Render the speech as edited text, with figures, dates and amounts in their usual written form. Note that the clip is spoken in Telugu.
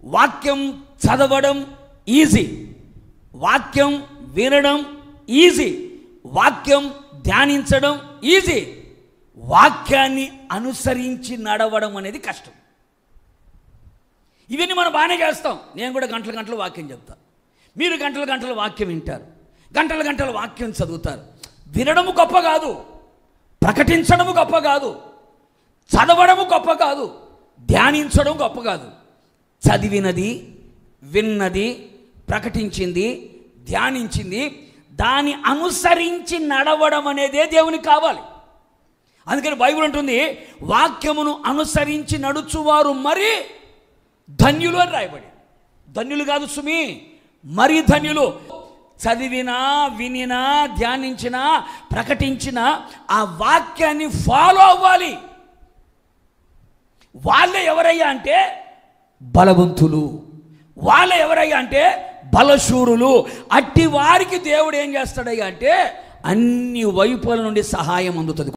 వాక్యం చదవడం ఈజీ, వాక్యం వినడం ఈజీ, వాక్యం ధ్యానించడం ఈజీ. వాక్యాన్ని అనుసరించి నడవడం అనేది కష్టం. ఇవన్నీ మనం బాగానే చేస్తాం. నేను కూడా గంటల గంటలు వాక్యం చెప్తాను, మీరు గంటల గంటల వాక్యం వింటారు, గంటల గంటల వాక్యం చదువుతారు. వినడము గొప్ప కాదు, ప్రకటించడము గొప్ప కాదు, చదవడము గొప్ప కాదు, ధ్యానించడం గొప్ప కాదు. చదివినది, విన్నది, ప్రకటించింది, ధ్యానించింది, దాన్ని అనుసరించి నడవడం అనేదే దేవునికి కావాలి. అందుకని బైబిల్ ఉంటుంది, వాక్యమును అనుసరించి నడుచువారు మరి ధన్యులు అని రాయబడి. ధన్యులు కాదు సుమి, మరి ధన్యులు. చదివినా, వినినా, ధ్యానించినా, ప్రకటించినా ఆ వాక్యాన్ని ఫాలో అవ్వాలి. వాళ్ళే ఎవరయ్యా అంటే బలవంతులు, వాళ్ళే ఎవరయ్యా అంటే బలశూరులు. అట్టి వారికి దేవుడు ఏం చేస్తాడయ్యా అంటే అన్ని వైపుల నుండి సహాయం అందుతుంది.